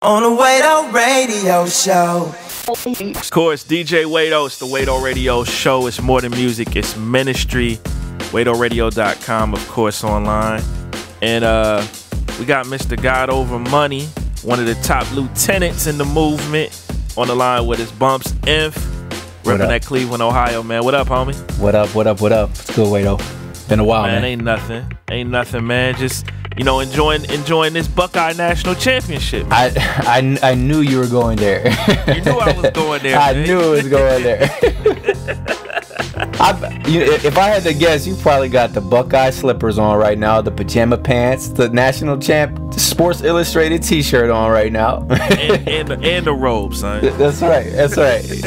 On the Wado Radio Show. Of course, DJ Wado. It's the Wado Radio Show. It's more than music. It's ministry. WadoRadio.com, of course, online. And we got Mr. God Over Money, one of the top lieutenants in the movement, on the line with his Bumps Inf, repping that Cleveland, Ohio, man. What up, homie? What up, what up, what up? It's good, Wado. Been a while, man. Ain't nothing, man. Just, you know, enjoying this Buckeye National Championship. I knew you were going there. You knew I was going there. I man. knew it was going there. If I had to guess, you probably got the Buckeye slippers on right now, the pajama pants, the national champ Sports Illustrated T-shirt on right now, and the robe, son. That's right.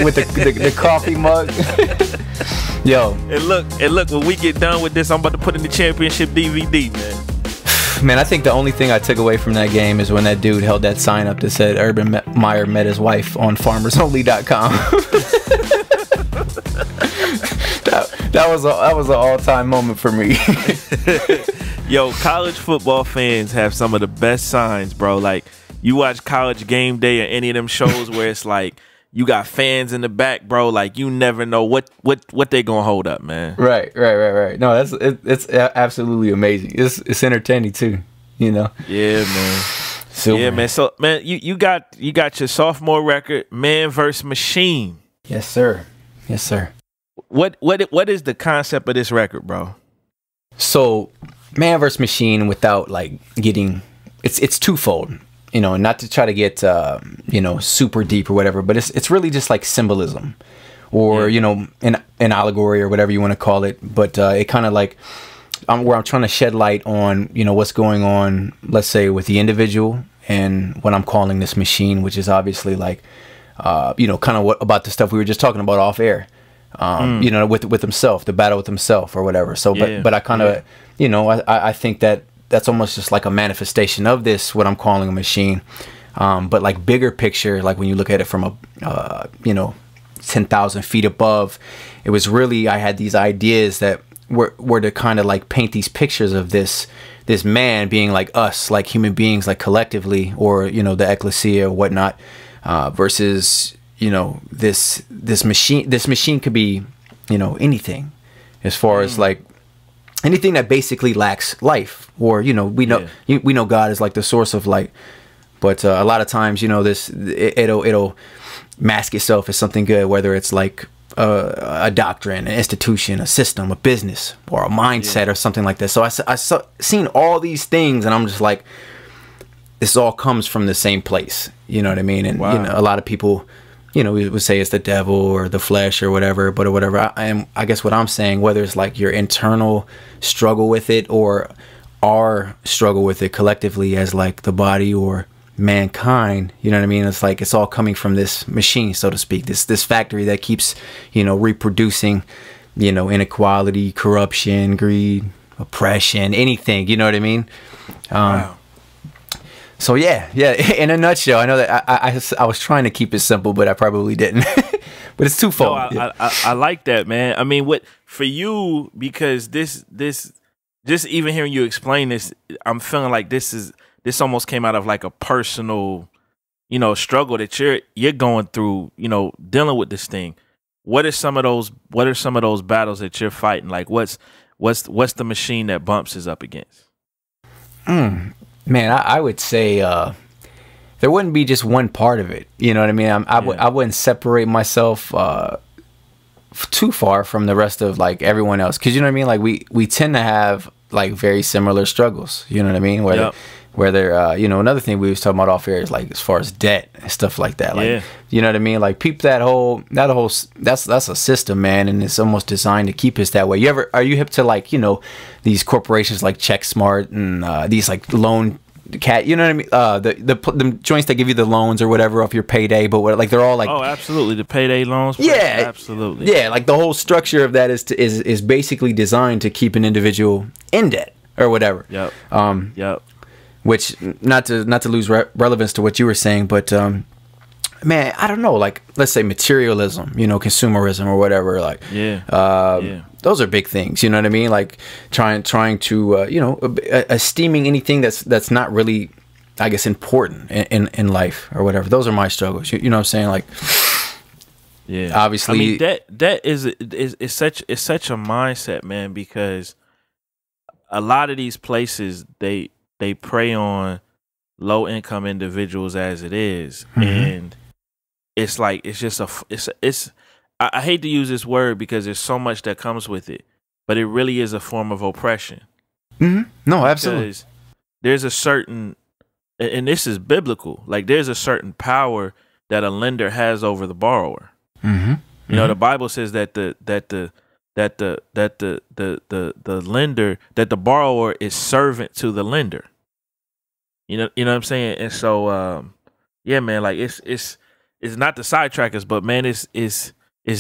With the coffee mug. Yo. And look, when we get done with this, I'm about to put in the championship DVD, man. Man, I think the only thing I took away from that game is when that dude held that sign up that said Urban Meyer met his wife on farmersonly.com. that was an all-time moment for me. Yo, college football fans have some of the best signs, bro. Like, you watch College Game Day or any of them shows where it's like you got fans in the back, bro. Like, you never know what they gonna hold up, man. Right. No, it's absolutely amazing. It's entertaining too, you know. Yeah, man. Super. Yeah, man. So, man, you got your sophomore record, Man vs. Machine. Yes, sir. What is the concept of this record, bro? So, Man vs. Machine, without like getting, it's twofold. You know, not to try to get you know, super deep or whatever, but it's really just like symbolism, or you know, an allegory or whatever you want to call it. But it kind of like where I'm trying to shed light on, you know, what's going on, let's say, with the individual and what I'm calling this machine, which is obviously like you know, kind of what about the stuff we were just talking about off air. You know, with himself, the battle with himself or whatever. So, but I kind of, you know, I think that's almost just like a manifestation of this, what I'm calling a machine. But like bigger picture, like when you look at it from a, you know, 10,000 feet above, it was really, I had these ideas that were to kind of like paint these pictures of this man being like us, like human beings, like collectively, or, you know, the ecclesia or whatnot, versus, you know, this machine could be, you know, anything, as far as like anything that basically lacks life, or, you know, we know God is like the source of light, but a lot of times, you know, it'll mask itself as something good, whether it's like a doctrine, an institution, a system, a business, or a mindset, or something like that. So I seen all these things, and I'm just like, this all comes from the same place, you know what I mean? And you know, a lot of people, you know, we would say it's the devil or the flesh or whatever, but I guess what I'm saying, whether it's like your internal struggle with it or our struggle with it collectively as like the body or mankind, you know what I mean? It's like it's all coming from this machine, so to speak, this factory that keeps, you know, reproducing, you know, inequality, corruption, greed, oppression, anything, you know what I mean? Wow. So yeah, in a nutshell, I know that I was trying to keep it simple, but I probably didn't. But it's twofold. No, I like that, man. I mean, what for you, because this just even hearing you explain this, I'm feeling like this almost came out of like a personal, you know, struggle that you're going through, you know, dealing with this thing. What are some of those battles that you're fighting? Like what's the machine that Bumps is up against? Man, I would say there wouldn't be just one part of it. You know what I mean? I wouldn't separate myself too far from the rest of like everyone else, because you know what I mean. Like we tend to have like very similar struggles. You know what I mean? Whether you know, another thing we was talking about off air is like as far as debt and stuff like that. Like you know what I mean? Like that whole that's a system, man, and it's almost designed to keep us that way. Are you hip to like, you know, these corporations like CheckSmart and these like loan cat, you know what I mean? The joints that give you the loans or whatever off your payday, but like they're all like, oh, absolutely, the payday loans. Yeah, absolutely. Yeah, like the whole structure of that is basically designed to keep an individual in debt or whatever. Yep. Which not to lose relevance to what you were saying, but man, I don't know, like let's say materialism, you know, consumerism or whatever, like those are big things, you know what I mean? Like trying to you know, esteeming anything that's not really I guess, important in life or whatever. Those are my struggles. You know what I'm saying? Like, yeah, obviously, I mean that is such a mindset, man, because a lot of these places they prey on low income individuals as it is, and it's like it's just I hate to use this word because there's so much that comes with it, but it really is a form of oppression. No, absolutely. Because there's a certain, and this is biblical, like there's a certain power that a lender has over the borrower. You know, the Bible says that the lender, that the borrower is servant to the lender. You know what I'm saying? And so, yeah, man, like it's not to sidetrack us, but man, it's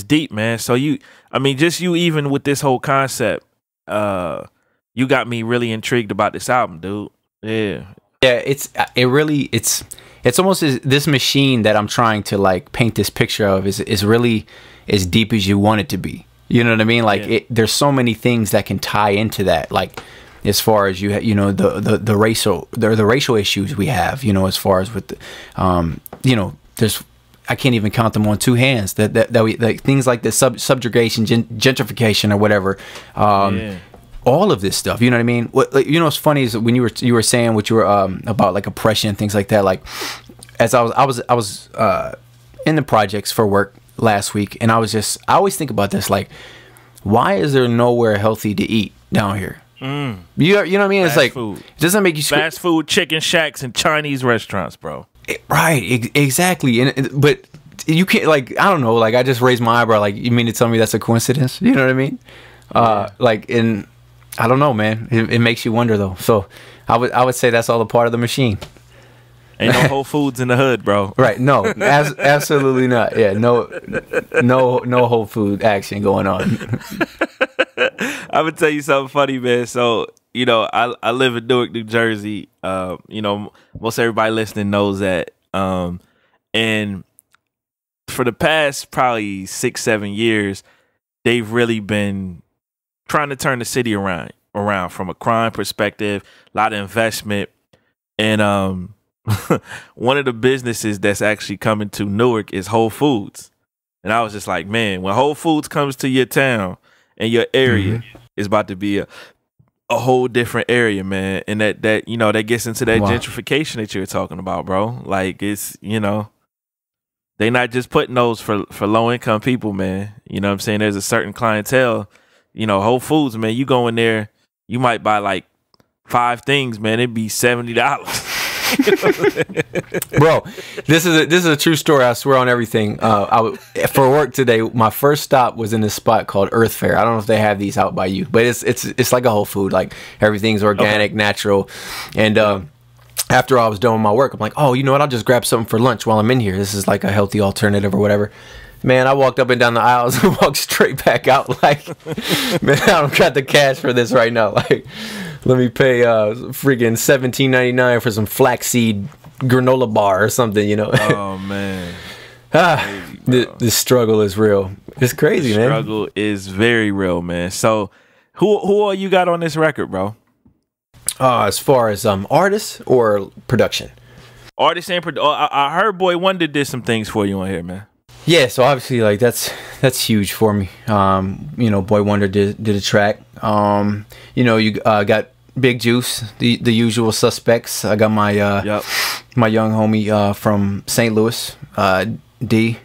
deep, man. So just you even with this whole concept, you got me really intrigued about this album, dude. Yeah. Yeah, it's almost as this machine that I'm trying to like paint this picture of is really as deep as you want it to be. You know what I mean? Like there's so many things that can tie into that. Like as far as the racial issues we have, as far as with there's, I can't even count them on two hands that we, like, things like the subjugation, gentrification or whatever. All of this stuff, you know what I mean? What's funny is when you were saying what you were about like oppression and things like that. Like, as I was in the projects for work last week, and I always think about this, like, why is there nowhere healthy to eat down here? You know what I mean? It's like, food. It doesn't make you fast food, chicken shacks, and Chinese restaurants, bro. Right, exactly. But you can't, like, I don't know, like, I just raised my eyebrow. Like, you mean to tell me that's a coincidence? You know what I mean? Like, I don't know, man. It makes you wonder, though. So I would say that's all a part of the machine. Ain't no Whole Foods in the hood, bro. Right? No, absolutely not. Yeah, no Whole Food action going on. I'm gonna tell you something funny, man. So I live in Newark, New Jersey. Most everybody listening knows that. And for the past probably 6-7 years, they've really been trying to turn the city around from a crime perspective, a lot of investment. And one of the businesses that's actually coming to Newark is Whole Foods. And I was just like, man, when Whole Foods comes to your town and your area, it's about to be a whole different area, man. And that gets into that gentrification that you were talking about, bro. Like, it's, they not just putting those for low income people, man. You know what I'm saying? There's a certain clientele. Whole Foods, man, you go in there, you might buy like 5 things, man. It'd be $70. Bro, this is a true story. I swear on everything. For work today, my first stop was in this spot called Earth Fair. I don't know if they have these out by you, but it's like a Whole Food. Like, everything's organic, natural, and after I was done with my work, I'm like, oh, you know what? I'll just grab something for lunch while I'm in here. This is like a healthy alternative or whatever. Man, I walked up and down the aisles and walked straight back out. Like, man, I don't got the cash for this right now. Like, let me pay freaking $17.99 for some flaxseed granola bar or something, Oh, man. The struggle is real. It's crazy, man. The struggle is very real, man. So, who all you got on this record, bro? As far as artists or production? Artists and I heard Boy Wonder did some things for you on here, man. Yeah, so obviously, like, that's huge for me. Boy Wonder did a track. You got Big Juice, the usual suspects. I got my my young homie from St. Louis, D.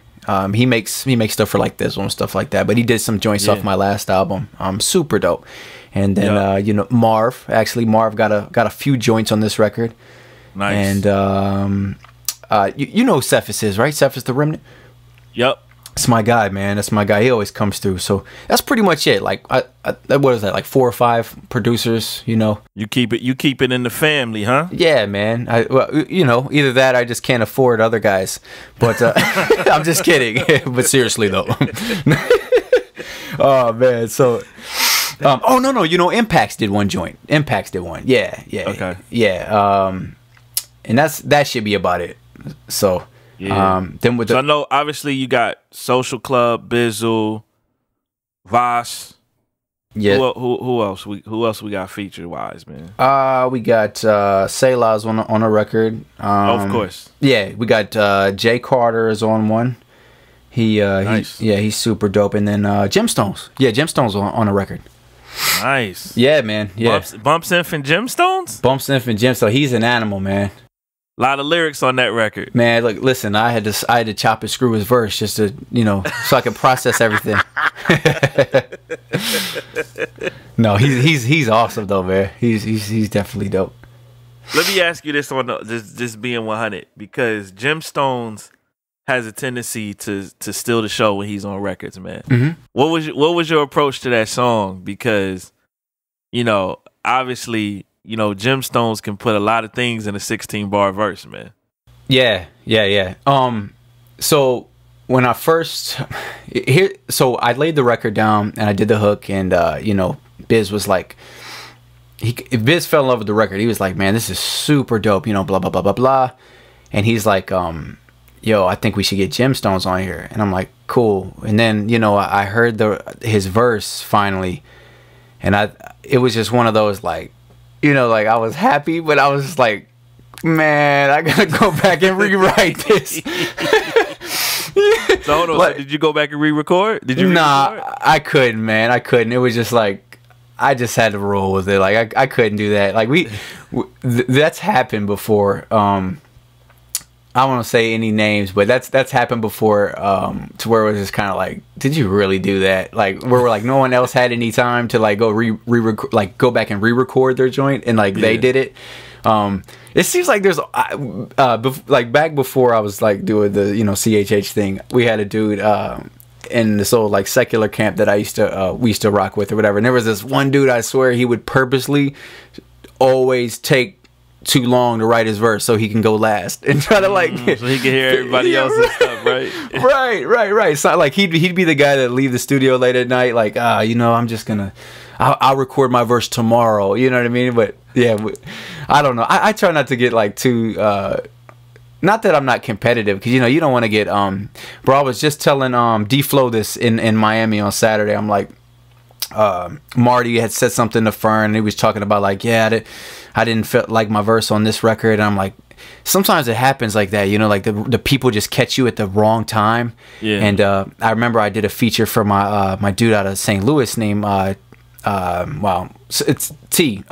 He makes stuff for like this one, stuff like that. But he did some joints off my last album. Super dope. And then Marv got a few joints on this record. Nice. And you know who Cephas is, right? Cephas the Remnant. Yep. That's my guy, man. That's my guy. He always comes through. So that's pretty much it. Like, what is that? Like 4 or 5 producers. You keep it in the family, huh? Yeah, man. Either that, or I just can't afford other guys. But I'm just kidding. But seriously though. Oh man. So. Oh no. Impacts did one joint. Impacts did one. Yeah. Okay. Yeah. And that should be about it. So. Yeah. So I know obviously you got Social Club, Bizzle, Voss. Yeah. Who else we got featured wise, man? We got Selah's on a record. Of course. Yeah, we got Jay Carter is on one. Nice. He's super dope. And then Gemstones. Yeah, Gemstones on a record. Nice. Yeah, man. Yeah. Bumps Inf and Gemstones? Bumps Inf and Gemstones. He's an animal, man. A lot of lyrics on that record. Man, look, listen, I had to chop and screw his verse just to, so I could process everything. No, he's awesome though, man. He's definitely dope. Let me ask you this on just being 100, because Gemstones has a tendency to steal the show when he's on records, man. Mm-hmm. What was your approach to that song? Because obviously, Gemstones can put a lot of things in a 16-bar verse, man. Yeah. So when I first I laid the record down and I did the hook, and Biz was like, Biz fell in love with the record. He was like, man, this is super dope, blah blah blah blah blah, and he's like, yo, I think we should get Gemstones on here. And I'm like, cool. And then I heard his verse finally, and it was just one of those like, like I was happy, but I was just like, man, I gotta go back and rewrite this. So hold on, so did you go back and re-record? Did you? Nah, I couldn't, man. I couldn't. It was just like, I just had to roll with it. Like I couldn't do that. Like that's happened before. I don't want to say any names, but that's happened before, to where it was just kind of like, did you really do that? Like, where we're like, no one else had any time to like go back and re-record their joint, and like they did it. It seems like there's like back before I was like doing the CHH thing, we had a dude in this old like secular camp that we used to rock with or whatever, and there was this one dude, I swear he would purposely always take too long to write his verse so he can go last and try to like so he can hear everybody else's stuff, right? right. So like he'd be the guy that leave the studio late at night, like I'm just gonna I'll record my verse tomorrow, you know what I mean? But yeah, I don't know. I try not to get like too not that I'm not competitive, because you don't want to get bro, I was just telling D-Flow this in Miami on Saturday. I'm like, Marty had said something to Fern, and he was talking about like, yeah, I didn't feel like my verse on this record, and I'm like, sometimes it happens like that, like the people just catch you at the wrong time. Yeah. And I remember I did a feature for my dude out of St. Louis named it's T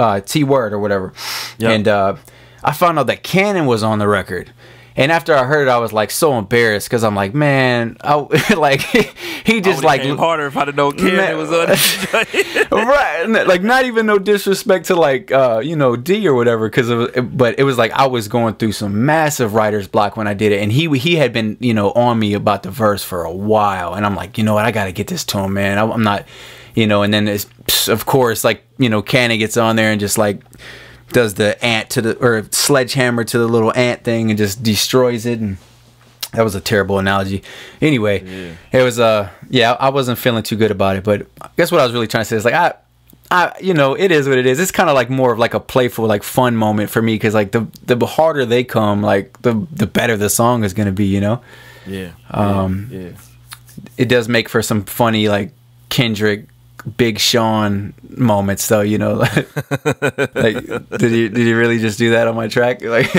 Word or whatever. Yep. And I found out that Cannon was on the record. And after I heard it, I was like so embarrassed, because I'm like, man, like he just like came harder if I'd have known Cannon was on it. Right, like not even no disrespect to like D or whatever, but it was like I was going through some massive writer's block when I did it, and he had been on me about the verse for a while, and I'm like, what, I gotta get this to him, man. I'm not, and then it's, of course, like Cannon gets on there and just like does the ant or sledgehammer to the little ant thing and just destroys it, and that was a terrible analogy. Anyway, It was I wasn't feeling too good about it, but I guess what I was really trying to say is like I it is what it is. It's kind of like more of like a playful, like fun moment for me, because like the harder they come, like the better the song is gonna be, Yeah. It does make for some funny like Kendrick, Big Sean moments though, like did he really just do that on my track? Like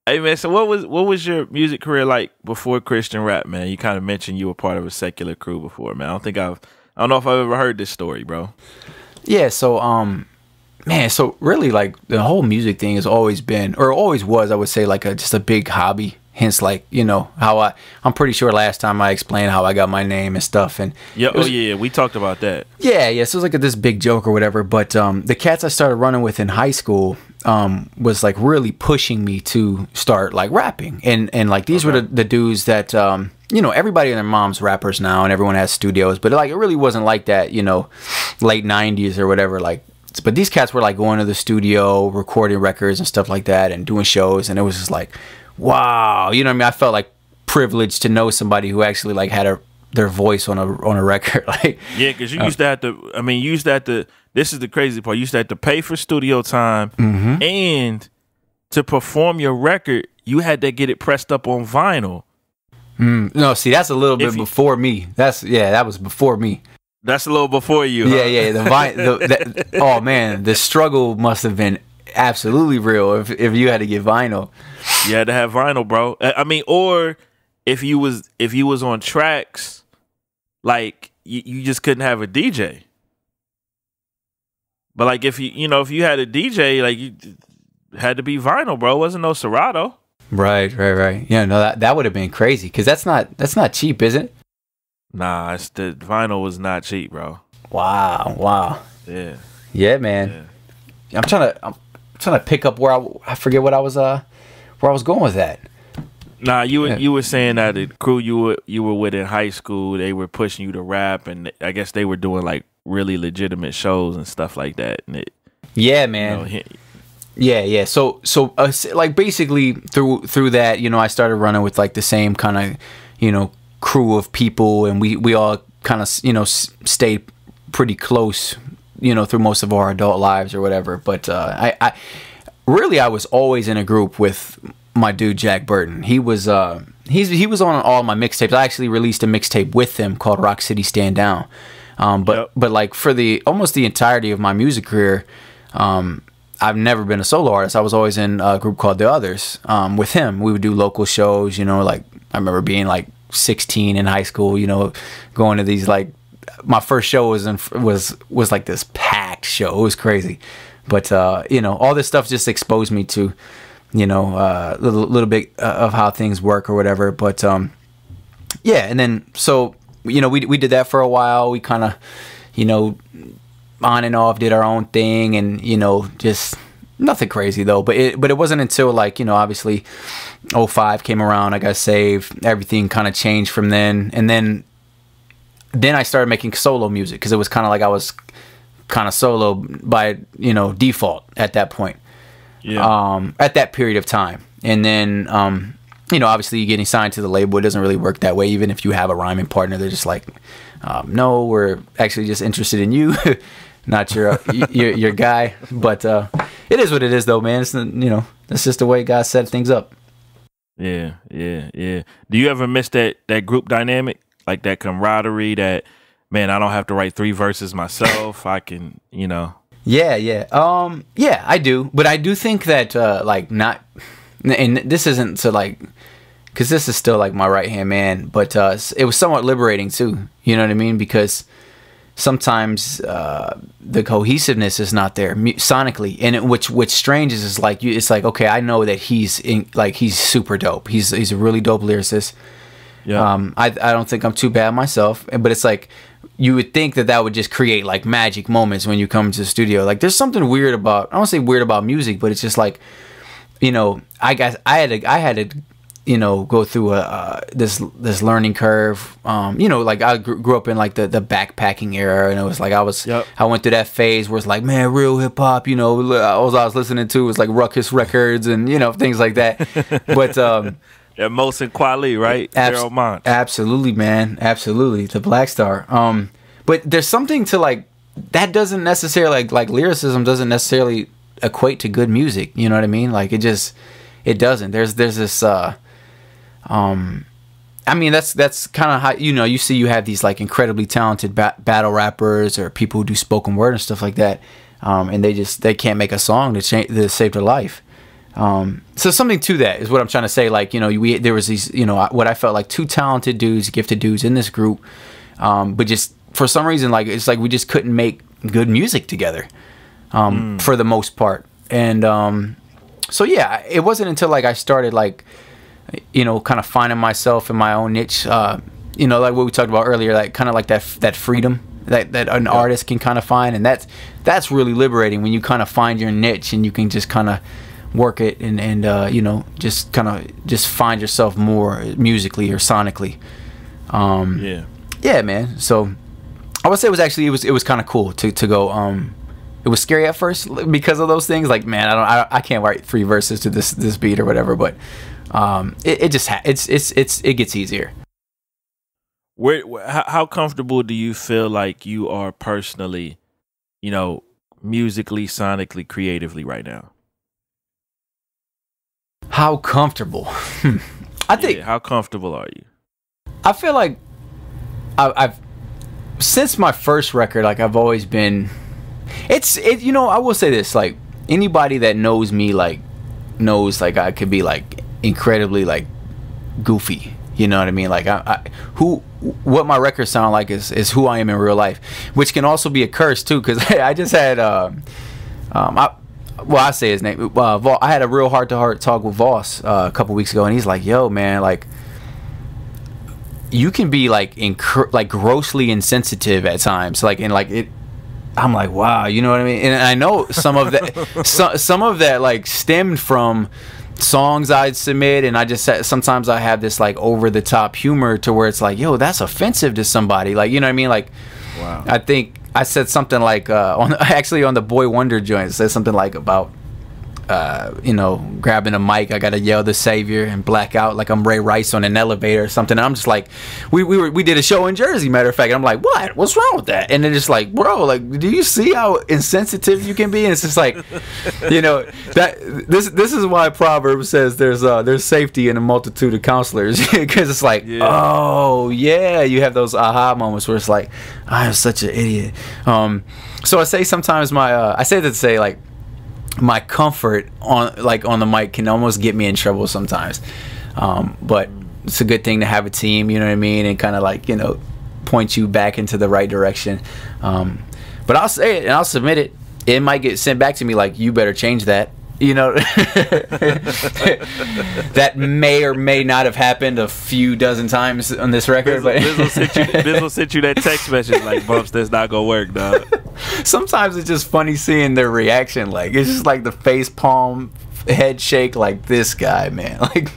Hey man, so what was your music career like before Christian rap, man? You kind of mentioned you were part of a secular crew before, man. I don't know if I've ever heard this story, bro. Yeah, so man, so really like the whole music thing has always been, or always was, I would say, like just a big hobby. Hence, like, how I'm pretty sure last time I explained how I got my name and stuff. And we talked about that. Yeah, so it was like this big joke or whatever. But the cats I started running with in high school was like really pushing me to start like rapping. And like these were the dudes that, everybody and their mom's rappers now, and everyone has studios. But like it really wasn't like that, late 90s or whatever. Like, but these cats were like going to the studio, recording records and stuff like that, and doing shows. And it was just like, wow, you know what I mean? I felt like privileged to know somebody who actually like had their voice on a record. Like, yeah, because you used to have to. I mean, you used to have to. This is the crazy part. You used to have to pay for studio time, and to perform your record, you had to get it pressed up on vinyl. No, see, that's a little bit before me. That was before me. That's a little before you. Yeah, huh? yeah. Oh man, the struggle must have been absolutely real if you had to get vinyl. You had to have vinyl, bro. I mean, or if you was on tracks, like you just couldn't have a DJ. But like if you had a DJ, like you had to be vinyl, bro. It wasn't no Serato. Right. Yeah, no, that would have been crazy because that's not cheap, is it? Nah, the vinyl was not cheap, bro. Wow. Yeah, man. Yeah. I'm trying to pick up where I forget what I was where I was going with that. Nah, you were saying that the crew you were with in high school, they were pushing you to rap, and I guess they were doing like really legitimate shows and stuff like that. And yeah, man. Yeah. So like basically through that, I started running with like the same kind of crew of people, and we all kind of stayed pretty close, through most of our adult lives or whatever. But I was always in a group with my dude Jack Burton. He was he was on all my mixtapes. I actually released a mixtape with him called Rock City Stand Down. But like for almost the entirety of my music career, I've never been a solo artist. I was always in a group called The Others. With him, we would do local shows. Like I remember being like 16 in high school. Going to these like my first show was like this packed show. It was crazy, but all this stuff just exposed me to little bit of how things work or whatever. But yeah, and then so we did that for a while. We kind of on and off did our own thing, and just nothing crazy though. But it wasn't until like obviously 05 came around, I got saved, everything kind of changed from then. And then I started making solo music because it was kind of like I was kind of solo by default at that point. At that period of time. And then obviously you're getting signed to the label. It doesn't really work that way. Even if you have a rhyming partner, they're just like, no, we're actually just interested in you, not your guy. But it is what it is though, man. It's that's just the way God set things up. Yeah. Do you ever miss that group dynamic, like that camaraderie? That man, I don't have to write 3 verses myself. I can, Yeah, I do. But I do think that like not, and this isn't to like, because this is still like my right hand man, but it was somewhat liberating too. You know what I mean? Because sometimes the cohesiveness is not there sonically, and which strange is like it's like, okay, I know that he's super dope. He's a really dope lyricist. Yeah. I don't think I'm too bad myself, but it's like you would think that would just create like magic moments when you come to the studio. Like there's something weird about, I don't say weird about music, but it's just like, I guess I had to go through this learning curve. Like I grew up in like the backpacking era, and it was like I went through that phase where it's like, man, real hip hop, all I was listening to was like Ruckus Records and things like that. But Mos and Kweli, right? Absolutely, man. Absolutely. The Black Star. But there's something to like that doesn't necessarily like lyricism doesn't necessarily equate to good music. You know what I mean? Like it doesn't. There's this I mean that's kind of how you have these like incredibly talented battle rappers or people who do spoken word and stuff like that, and they can't make a song to save their life. So something to that is what I'm trying to say. Like, there was these, what I felt like 2 talented dudes, gifted dudes in this group. But just for some reason, like, it's like we just couldn't make good music together, for the most part. And, so yeah, it wasn't until like I started like, kind of finding myself in my own niche, like what we talked about earlier, like kind of like that freedom that an artist can kind of find. And that's really liberating when you kind of find your niche and you can just kind of work it and just kind of just find yourself more musically or sonically. Yeah, man. So I would say it was kind of cool to go. It was scary at first because of those things. Like, man, I can't write 3 verses to this beat or whatever. But it gets easier. How comfortable do you feel like you are personally, musically, sonically, creatively right now? How comfortable? I think. How comfortable are you? I feel like I've since my first record, like I've always been. You know, I will say this, like anybody that knows me, like knows like I could be like incredibly like goofy. You know what I mean? Like what my records sound like is who I am in real life, which can also be a curse too. Because I just had I say his name. I had a real heart-to-heart talk with Voss a couple weeks ago, and he's like, "Yo, man, like you can be like like grossly insensitive at times, like and like it." I'm like, wow, you know what I mean? And I know some of that, some of that like stemmed from songs I'd submit, and I just sometimes I have this like over the top humor to where it's like, yo, that's offensive to somebody, like, you know what I mean? Like, wow. I think I said something like on the Boy Wonder joint, I said something like about you know, grabbing a mic, I gotta yell the savior and black out like I'm Ray Rice on an elevator or something. And I'm just like, we did a show in Jersey, matter of fact, and I'm like, what's wrong with that? And they're just like, bro, like, do you see how insensitive you can be? And it's just like, you know, that this is why Proverbs says there's safety in a multitude of counselors, because it's like, oh yeah, you have those aha moments where it's like, I am such an idiot. So I say sometimes I say that to say like, my comfort on the mic can almost get me in trouble sometimes, but it's a good thing to have a team, you know what I mean, and kind of like, you know, point you back into the right direction. But I'll say it and I'll submit it. It might get sent back to me like, you better change that, you know. That may or may not have happened a few dozen times on this record. Biz will send you that text message like, Bumps, that's not gonna work, dog. Sometimes it's just funny seeing their reaction. Like, it's just like the face palm, head shake, like, this guy, man. Like,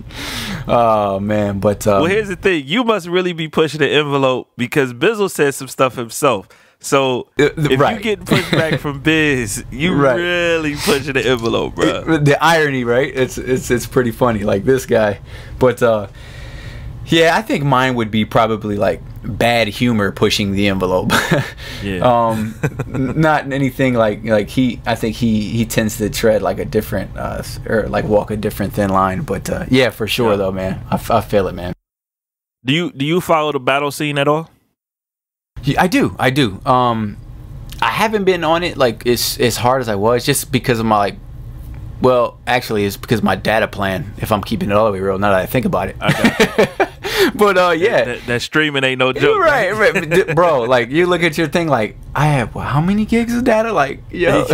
oh man. But well, here's the thing: you must really be pushing the envelope, because Bizzle said some stuff himself. So if you get pushed back from Biz, you really pushing the envelope, bro. The irony, right? It's pretty funny. Like, this guy, but yeah, I think mine would be probably like bad humor pushing the envelope. Yeah. Not anything like he. I think he tends to tread like a different or like walk a different thin line. But yeah, for sure though, man. I feel it, man. Do you follow the battle scene at all? Yeah, I do. I haven't been on it like as hard as I was, just because of my like. Well, actually, it's because of my data plan. If I'm keeping it all the way real, now that I think about it. Okay. But yeah, that streaming ain't no joke, right, bro. Like, you look at your thing, like, I have how many gigs of data? Like, yo. So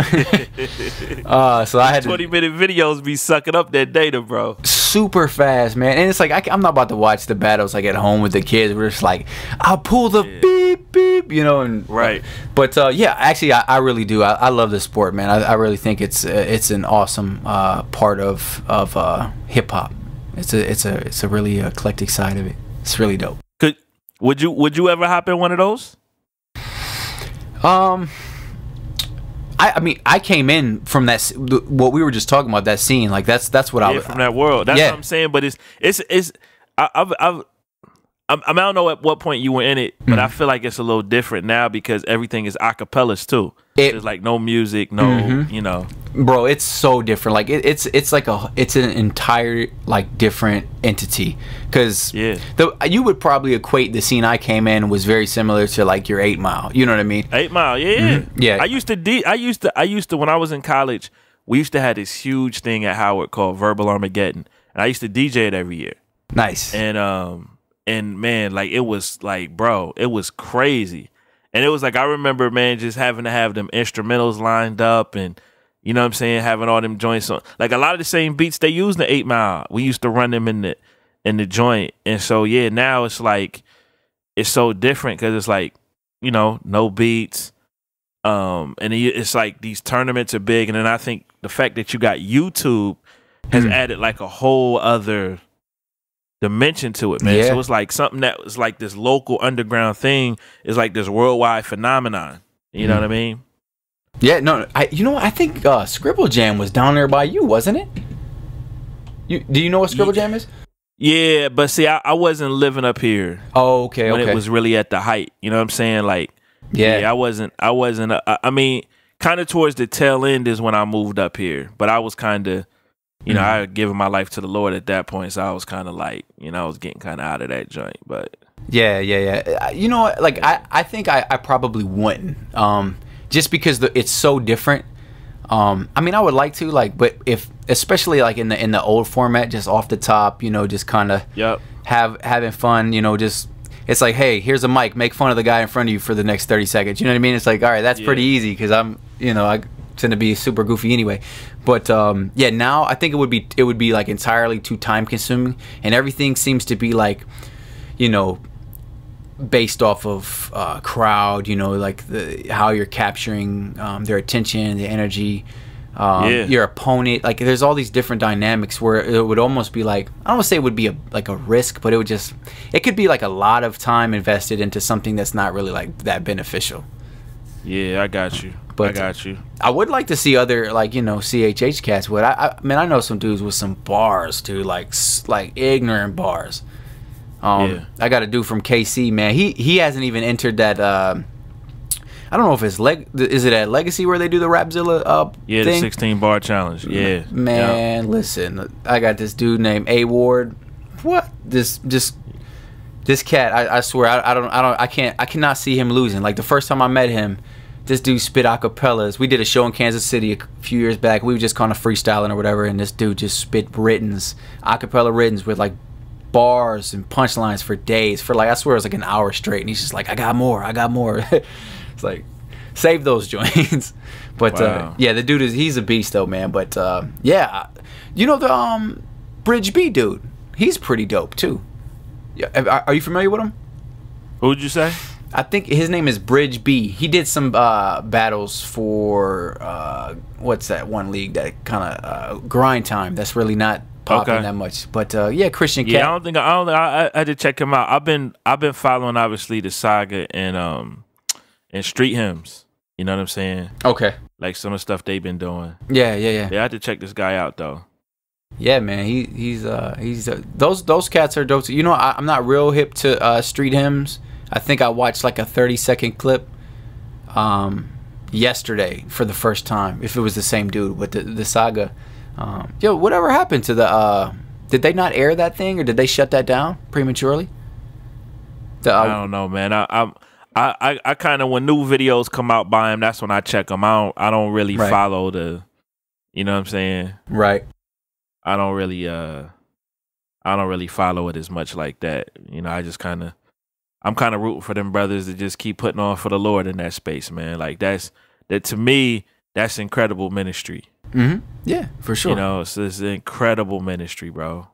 I had 20-minute videos be sucking up that data, bro. Super fast, man. And it's like I'm not about to watch the battles like at home with the kids. We're just like, I'll pull the beep beep, you know, and right. But yeah, actually, I really do. I love the sport, man. I really think it's an awesome part of hip hop. It's a really eclectic side of it. It's really dope. Would you ever hop in one of those? I mean, I came in from that, what we were just talking about, that scene. Like, that's what I was from that world. That's what I'm saying. But I don't know at what point you were in it, but I feel like it's a little different now because everything is acapellas too. There's like no music, no, you know. Bro, it's so different. Like it's like it's an entire like different entity. Because you would probably equate the scene I came in was very similar to like your 8 Mile. You know what I mean? 8 Mile, yeah. I used to when I was in college, we used to have this huge thing at Howard called Verbal Armageddon, and I used to DJ it every year. Nice. And man, like, it was like, bro, it was crazy. And it was like, I remember, man, just having to have them instrumentals lined up, and you know what I'm saying, having all them joints on. Like, a lot of the same beats they use in the 8 Mile, we used to run them in the joint. And so yeah, now it's like, it's so different because it's like, you know, no beats. And it's like these tournaments are big, and then I think the fact that you got YouTube has added like a whole other dimension to it, man. Yeah. So it's like something that was like this local underground thing is like this worldwide phenomenon. You know what I mean? Yeah, no, I think Scribble Jam was down there by you, wasn't it? Do you know what Scribble Jam is? Yeah, but see, I wasn't living up here. Oh, okay, when it was really at the height. You know what I'm saying? Like, yeah, I wasn't. I mean, kind of towards the tail end is when I moved up here, but I was kind of. You know, I had given my life to the Lord at that point, so I was kind of like, you know, I was getting kind of out of that joint. But Yeah. You know what? Like, I think I probably wouldn't. Just because it's so different. I mean, I would like to, like, but if, especially like in the old format, just off the top, you know, just kind of having fun, you know, just, it's like, hey, here's a mic, make fun of the guy in front of you for the next 30 seconds. You know what I mean? It's like, all right, that's pretty easy because you know, I tend to be super goofy anyway. But yeah, now I think it would be like entirely too time consuming, and everything seems to be like, you know, based off of crowd, you know, like how you're capturing their attention, the energy, your opponent. Like, there's all these different dynamics where it would almost be like, I don't want to say it would be like a risk, but it could be like a lot of time invested into something that's not really like that beneficial. Yeah, I got you. But I got you. I would like to see other, like, you know, CHH cats. But I mean, I know some dudes with some bars too, like ignorant bars. I got a dude from KC, man. He hasn't even entered that. I don't know if it's is it at Legacy where they do the Rapzilla thing? The 16 bar challenge. Yeah, man. Listen, I got this dude named A Ward. What this cat? I swear I cannot see him losing. Like, the first time I met him, this dude spit acapellas. We did a show in Kansas City a few years back. We were just kind of freestyling or whatever, and this dude just spit acapella riddens with like bars and punchlines for days, for like, I swear it was like an hour straight, and he's just like, I got more. It's like, save those joints. But yeah, the dude he's a beast though, man. But yeah, you know, the Bridge B dude, he's pretty dope too. Yeah, are you familiar with him? Who would you say? I think his name is Bridge B. He did some battles for what's that one league that kind of Grind Time, that's really not popping that much. But yeah, Christian Cat. Yeah, I don't think I had to check him out. I've been following, obviously, the Saga and Street Hymns. You know what I'm saying? Okay. Like some of the stuff they've been doing. Yeah. Yeah, I had to check this guy out though. Yeah, man. He's those cats are dope too. You know, I'm not real hip to Street Hymns. I think I watched like a 30-second clip yesterday for the first time, if it was the same dude with the Saga. Yo, whatever happened to the did they not air that thing, or did they shut that down prematurely? I don't know, man. I kind of, when new videos come out by him, that's when I check them out. I don't really follow the, you know what I'm saying? Right. I don't really follow it as much like that. You know, I'm kind of rooting for them brothers to just keep putting on for the Lord in that space, man. Like, that to me, that's incredible ministry. Mm-hmm. Yeah, for sure. You know, it's incredible ministry, bro.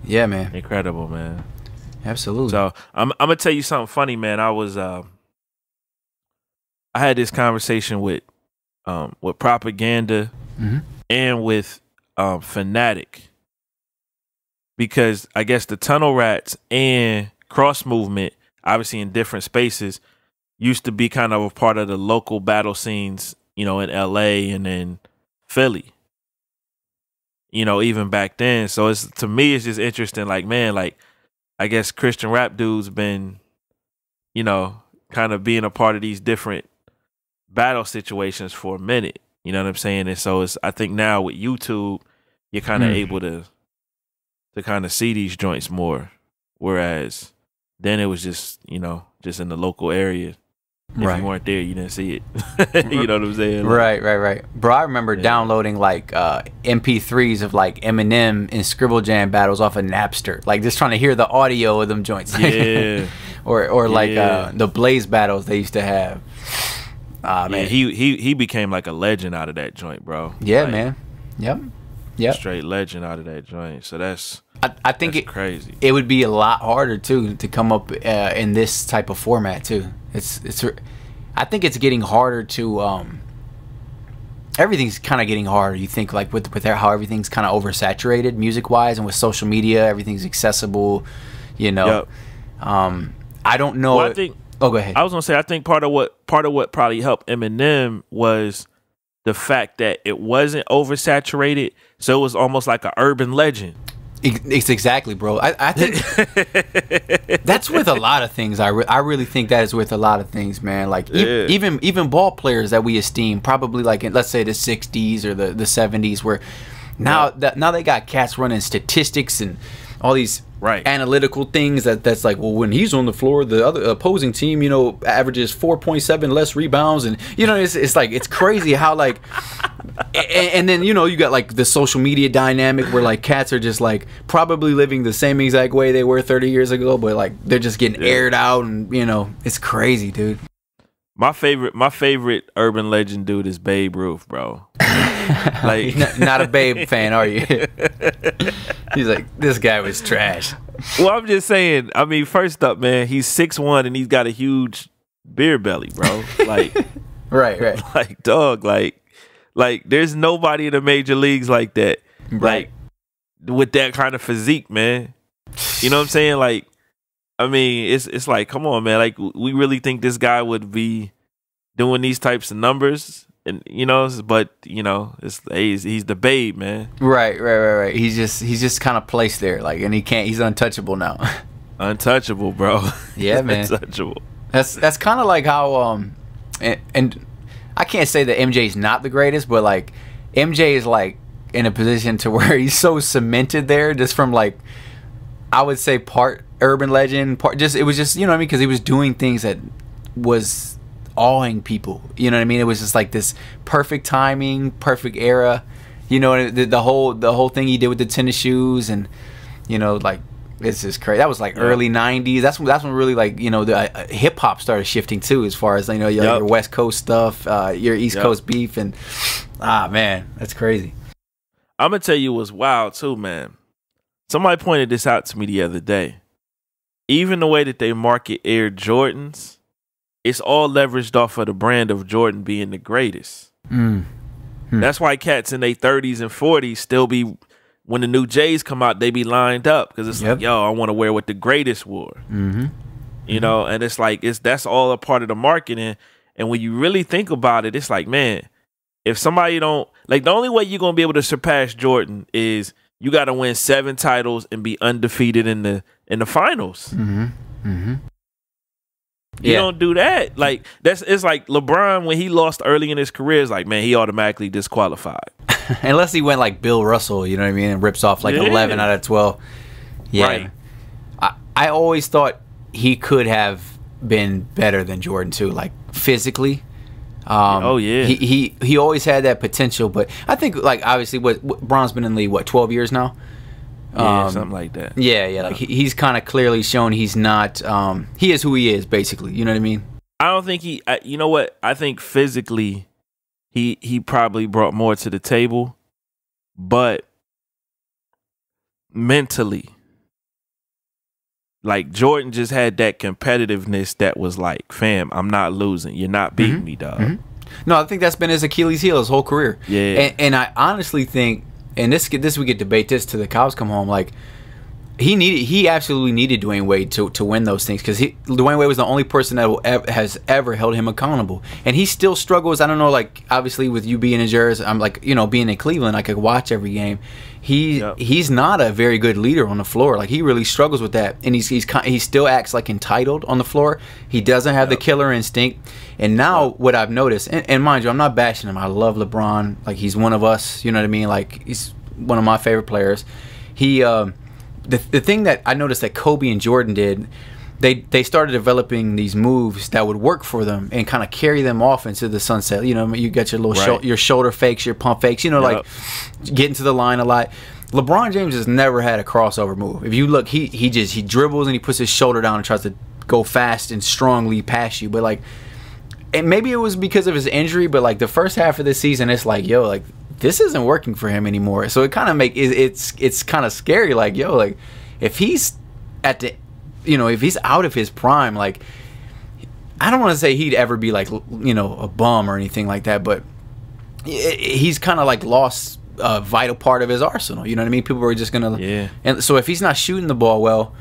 Yeah, man. Incredible, man. Absolutely. So I'm gonna tell you something funny, man. I had this conversation with Propaganda and with Fanatic, because I guess the Tunnel Rats and Cross Movement, obviously in different spaces, used to be kind of a part of the local battle scenes, you know, in LA and then Philly, you know, even back then. So to me, it's just interesting. Like, man, like, I guess Christian rap dudes been, you know, kind of being a part of these different battle situations for a minute. You know what I'm saying? And so I think now with YouTube, you're kind of able to kind of see these joints more, whereas then it was just, you know, just in the local area. If you weren't there, you didn't see it. You know what I'm saying? Like, right. Bro, I remember downloading like MP3s of like Eminem and Scribble Jam battles off of Napster, like just trying to hear the audio of them joints. Yeah. or like the Blaze battles they used to have. Man, yeah, he became like a legend out of that joint, bro. Yeah, like, man. Yep. Straight legend out of that joint. So I think it's crazy. It would be a lot harder too to come up in this type of format too. I think it's getting harder to everything's kind of getting harder. You think like with how everything's kind of oversaturated music wise, and with social media, everything's accessible. You know, I don't know. Well, I think. Oh, go ahead. I was gonna say, I think part of what probably helped Eminem was the fact that it wasn't oversaturated, so it was almost like an urban legend. It's exactly, bro. I think that's with a lot of things. I really think that is with a lot of things, man. Like even ball players that we esteem, probably like in, let's say, the 60s or the 70s, where now they got cats running statistics and all these analytical things that's like, well, when he's on the floor, the other opposing team, you know, averages 4.7 less rebounds, and you know, it's like, it's crazy how like, and then you know, you got like the social media dynamic where like cats are just like probably living the same exact way they were 30 years ago, but like they're just getting aired out, and you know, it's crazy, dude. My favorite urban legend dude is Babe Ruth, bro. Like, not a Babe fan, are you? He's like, this guy was trash. Well, I'm just saying. I mean, first up, man, he's 6'1" and he's got a huge beer belly, bro. Like, right. Like, dog, like there's nobody in the major leagues like that, right? Like, with that kind of physique, man. You know what I'm saying? Like, I mean, it's like, come on, man. Like, we really think this guy would be doing these types of numbers, and you know, but you know, he's the Babe, man. Right. He's just kind of placed there, like, and he's untouchable now. Untouchable, bro. Yeah, man. Untouchable. That's kind of like how and I can't say that MJ's not the greatest, but like MJ is like in a position to where he's so cemented there, just from like, I would say part urban legend, part just, it was just, you know what I mean, because he was doing things that was awing people, you know what I mean. It was just like this perfect timing, perfect era, you know, the whole thing he did with the tennis shoes, and you know, like, it's just crazy. That was like early 90s. That's when really, like, you know, the hip hop started shifting too, as far as, you know, your West Coast stuff, your East Coast beef, and man, that's crazy. I'm gonna tell you what's wild too, man. Somebody pointed this out to me the other day. Even the way that they market Air Jordans, it's all leveraged off of the brand of Jordan being the greatest. That's why cats in their 30s and 40s still be, when the new J's come out, they be lined up, because it's like, yo, I want to wear what the greatest wore. You know, and it's like, that's all a part of the marketing. And when you really think about it, it's like, man, if somebody don't, like, the only way you're gonna be able to surpass Jordan is you got to win 7 titles and be undefeated in the finals. You don't do that. Like, it's like LeBron, when he lost early in his career, is like, man, he automatically disqualified. Unless he went like Bill Russell, you know what I mean, and rips off like 11 out of 12. Yeah. Right. I always thought he could have been better than Jordan too, like physically. He always had that potential, but I think, like, obviously, Bron's been in the league, 12 years now? Yeah, something like that. Yeah, like he's kind of clearly shown he's not, he is who he is, basically, you know what I mean? I don't think you know what, I think physically he probably brought more to the table, but mentally, like, Jordan just had that competitiveness that was like, fam, I'm not losing. You're not beating me, dog. No, I think that's been his Achilles heel his whole career. Yeah. And I honestly think, and this we could debate this till the cows come home, like, he absolutely needed Dwayne Wade to win those things, because Dwayne Wade was the only person that has ever held him accountable, and he still struggles. I don't know, like, obviously with you being in Jersey, I'm like, you know, being in Cleveland, I could watch every game. He's not a very good leader on the floor. Like, he really struggles with that, and he still acts like entitled on the floor. He doesn't have the killer instinct. And now what I've noticed, and mind you, I'm not bashing him. I love LeBron. Like, he's one of us. You know what I mean? Like, he's one of my favorite players. The thing that I noticed that Kobe and Jordan did, they started developing these moves that would work for them and kind of carry them off into the sunset. You know, you got your little your shoulder fakes, your pump fakes, you know, like getting to the line a lot. LeBron James has never had a crossover move. If you look, he dribbles and he puts his shoulder down and tries to go fast and strongly past you. But like, and maybe it was because of his injury, but like the first half of the season, it's like, yo, like, this isn't working for him anymore. So it kind of it's kind of scary. Like, yo, like, if he's at the, you know, if he's out of his prime, like, I don't want to say he'd ever be like, you know, a bum or anything like that, but he's kind of like lost a vital part of his arsenal. You know what I mean? People are just gonna, and so if he's not shooting the ball well,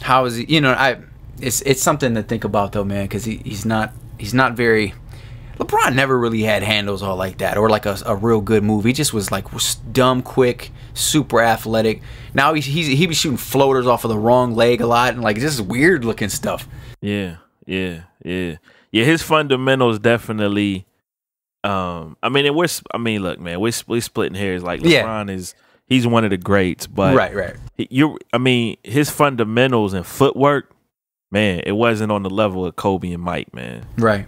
how is he? You know, it's something to think about though, man, because he's not very. LeBron never really had handles all like that, or like a real good move. He just was like dumb quick, super athletic. Now he be shooting floaters off of the wrong leg a lot, and like just weird looking stuff. Yeah. His fundamentals definitely. I mean, look, man, we're splitting hairs. Like, LeBron he's one of the greats. But right. I mean, his fundamentals and footwork, man, it wasn't on the level of Kobe and Mike, man. Right.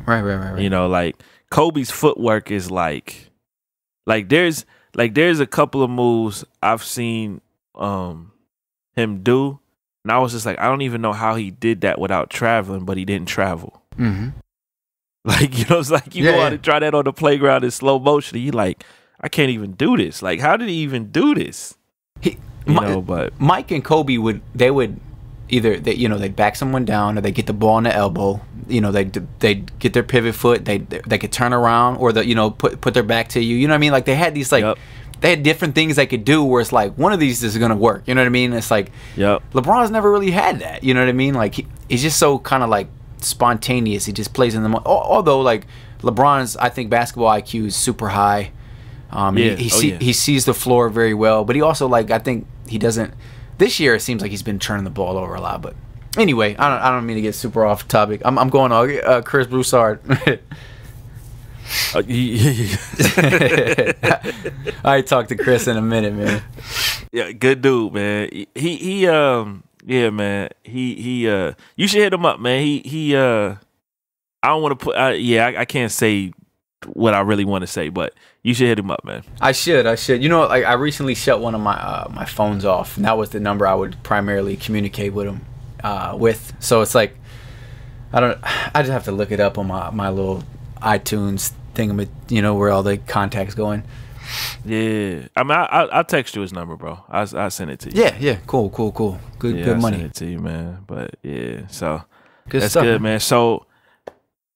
You know, like Kobe's footwork is like there's a couple of moves I've seen him do, and I was just like, I don't even know how he did that without traveling, but he didn't travel. Mm-hmm. Like, you know, it's like you go out and try that on the playground in slow motion, and you like, I can't even do this. Like, how did he even do this? But Mike and Kobe would either they'd back someone down, or they get the ball in the elbow. You know, they get their pivot foot. They could turn around, or put their back to you. You know what I mean? Like, they had these they had different things they could do where it's like one of these is gonna work. You know what I mean? It's like LeBron's never really had that. You know what I mean? Like he's just so kind of like spontaneous. He just plays in the although like LeBron's, I think, basketball IQ is super high. He sees the floor very well, but he also, like, I think he doesn't. This year it seems like he's been turning the ball over a lot. But anyway, I don't mean to get super off topic. I'm going on Chris Broussard. I talk to Chris in a minute, man. Yeah, good dude, man. Yeah, man. You should hit him up, man. I don't want to put. I can't say what I really want to say, but you should hit him up, man. I should. You know, like, I recently shut one of my phones off, and that was the number I would primarily communicate with him with. So it's like, I just have to look it up on my little iTunes thing, you know, where all the contacts going. Yeah, I mean, I'll text you his number, bro. I'll send it to you. Yeah, cool. Good money. Send it to you, man. But yeah, so good that's stuff, good, man. So,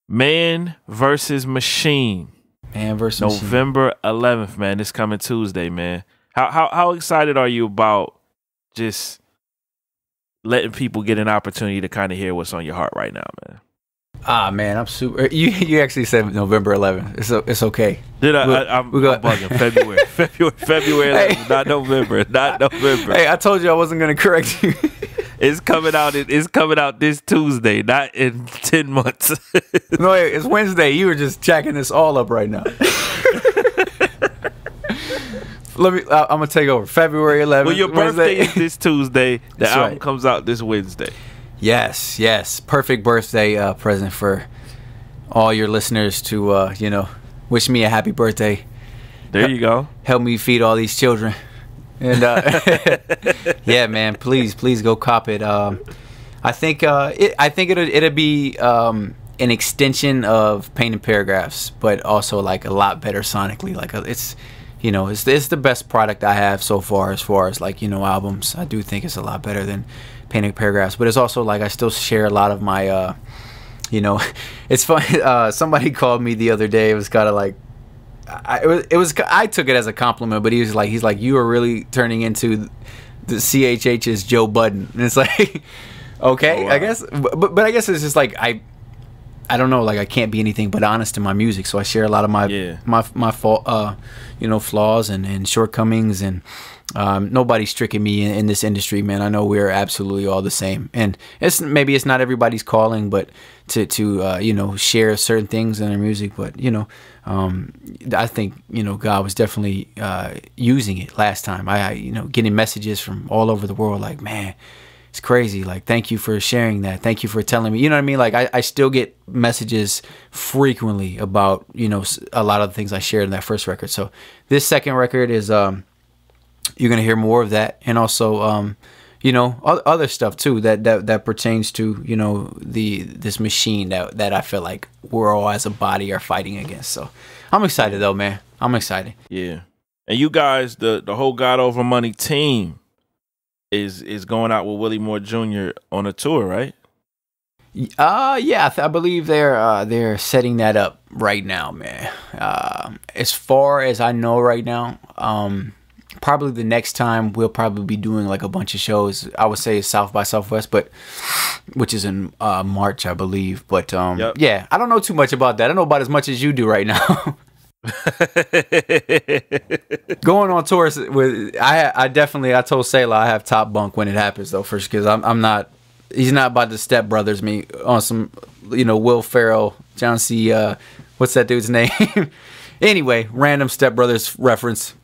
Man versus Machine. November 11th, man. This coming Tuesday, man. How excited are you about just letting people get an opportunity to kind of hear what's on your heart right now, man? Man, I'm super. You actually said November 11th. It's okay. I'm bugging. February 11th, not November. Hey, I told you I wasn't gonna correct you. It's coming out this Tuesday, not in 10 months. No, it's Wednesday. You were just jacking this all up right now. I'm gonna take over. February 11th. Well, your birthday is this Tuesday. The album comes out this Wednesday. Yes. Perfect birthday present for all your listeners to, wish me a happy birthday. There you go. Help me feed all these children. And yeah, man, please go cop it. I think it'll be an extension of Painted Paragraphs, but also like a lot better sonically. Like it's the best product I have so far as like, albums. I do think it's a lot better than Painted Paragraphs, but it's also like I still share a lot of my it's funny. Somebody called me the other day. It was kind of like, I took it as a compliment, but he's like, you are really turning into the CHH's Joe Budden, and it's like, okay, oh, wow. I guess, but I guess it's just like I don't know, like I can't be anything but honest in my music, so I share a lot of my fault, flaws and shortcomings, and nobody's tricking me in this industry, man. I know we're absolutely all the same, and maybe it's not everybody's calling, but to share certain things in their music, but I think God was definitely using it last time. I getting messages from all over the world, like, man, it's crazy, like, thank you for sharing that, thank you for telling me, you know what I mean? Like I still get messages frequently about a lot of the things I shared in that first record. So this second record is you're gonna hear more of that, and also other stuff too that pertains to this machine that I feel like we're all as a body are fighting against. So I'm excited though, man. I'm excited. Yeah, and you guys, the whole God Over Money team is going out with Willie Moore Jr. on a tour, right? Yeah, I believe they're setting that up right now, man. As far as I know right now, probably the next time we'll probably be doing like a bunch of shows. I would say South by Southwest, which is in March, I believe. But yeah, I don't know too much about that. I don't know about as much as you do right now. Going on tours with I told Sayla I have top bunk when it happens though, first, because I'm not. He's not about to Step Brothers me on some Will Ferrell, John C. What's that dude's name? Anyway, random Step Brothers reference.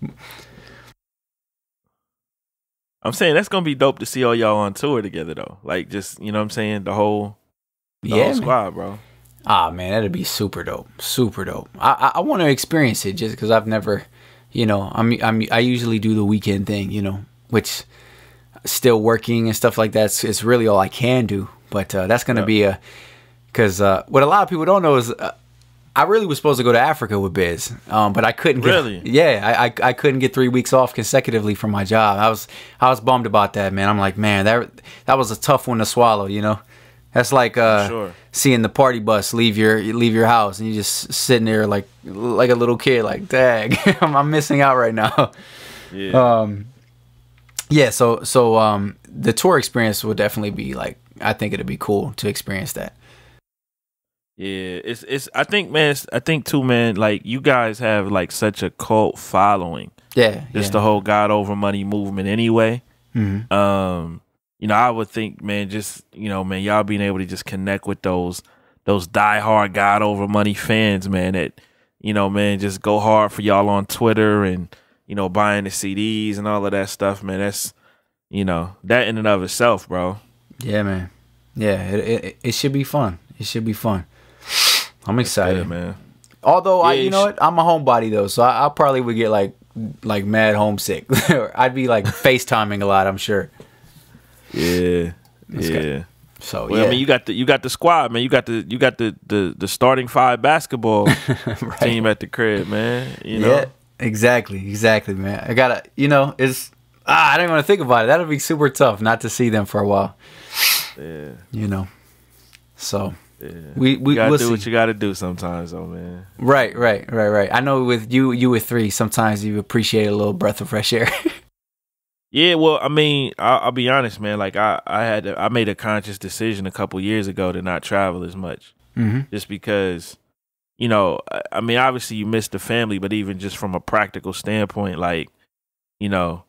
I'm saying that's gonna be dope to see all y'all on tour together though. Like just you know what I'm saying, the whole squad, bro. Ah man, that'd be super dope, super dope. I want to experience it just because I've never, you know, I usually do the weekend thing, you know, which still working and stuff like that. It's really all I can do, but that's gonna be because what a lot of people don't know is. I really was supposed to go to Africa with Biz, but I couldn't get. Really? Yeah, I couldn't get 3 weeks off consecutively from my job. I was bummed about that, man. I'm like, man, that was a tough one to swallow. You know, that's like seeing the party bus leave your house and you just sitting there like a little kid, like, dang, I'm missing out right now. Yeah. So the tour experience would definitely be like, I think it'd be cool to experience that. Yeah, it's. I think too, man. Like you guys have like such a cult following. Yeah, just the whole God over money movement. Anyway, Mm-hmm. you know, I would think, man, just you know, man, y'all being able to just connect with those diehard God over money fans, man. That you know, man, just go hard for y'all on Twitter and you know, buying the CDs and all of that stuff, man. That's you know, that in and of itself, bro. Yeah, man. Yeah, it should be fun. It should be fun. I'm excited, good, man. Although you know what, I'm a homebody though, so I probably would get like mad homesick. I'd be like FaceTiming a lot, I'm sure. Yeah, That's yeah. good. So well, yeah, I mean, you got the squad, man. You got the starting 5 basketball right. team at the crib, man. You know, yeah, exactly, man. I gotta, you know, I don't even want to think about it. That'll be super tough not to see them for a while. Yeah, you know. So yeah. we gotta do see. what you gotta do sometimes, though, man. Right. I know with you with 3, sometimes you appreciate a little breath of fresh air. Yeah, well, I mean, I'll be honest, man. Like I made a conscious decision a couple years ago to not travel as much, just because, you know, I mean, obviously you miss the family, but even just from a practical standpoint, like, you know,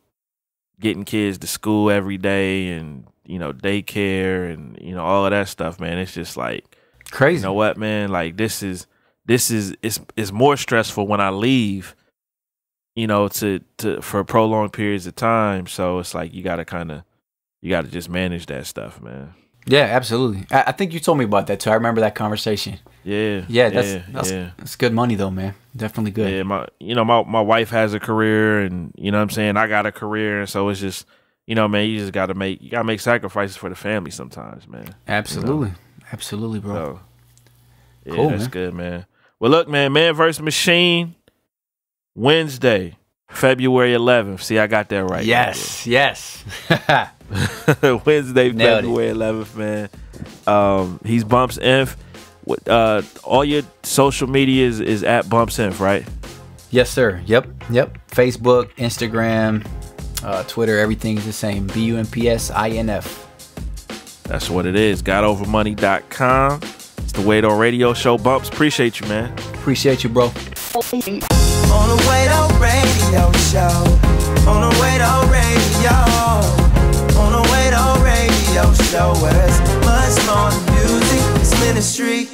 getting kids to school every day and you know daycare and you know all of that stuff, man. It's just like crazy. You know what, man? Like this is it's more stressful when I leave, you know, to for prolonged periods of time. So it's like you gotta just manage that stuff, man. Yeah, absolutely. I think you told me about that too. I remember that conversation. Yeah, that's good money though, man. Definitely good. Yeah, my wife has a career, and you know what I'm saying, I got a career, and so it's just, you know, man, you gotta make sacrifices for the family sometimes, man. Absolutely. You know? Absolutely, bro. So, yeah, cool, that's man. good, man. Well, look, man vs. Machine, Wednesday, February 11th. See, I got that right. Yes. Wednesday, Nailed February 11th, man. He's Bumps Inf. All your social media is at Bumps Inf, right? Yes, sir. Yep. Facebook, Instagram, Twitter, everything's the same. BUMPSINF. That's what it is. GotOverMoney.com. It's the Wado Radio Show. Bumps, appreciate you, man. Appreciate you, bro. On the Wado Radio Show. On the Wado Radio. On the Wado Radio Show. Where it's much more than music, it's ministry.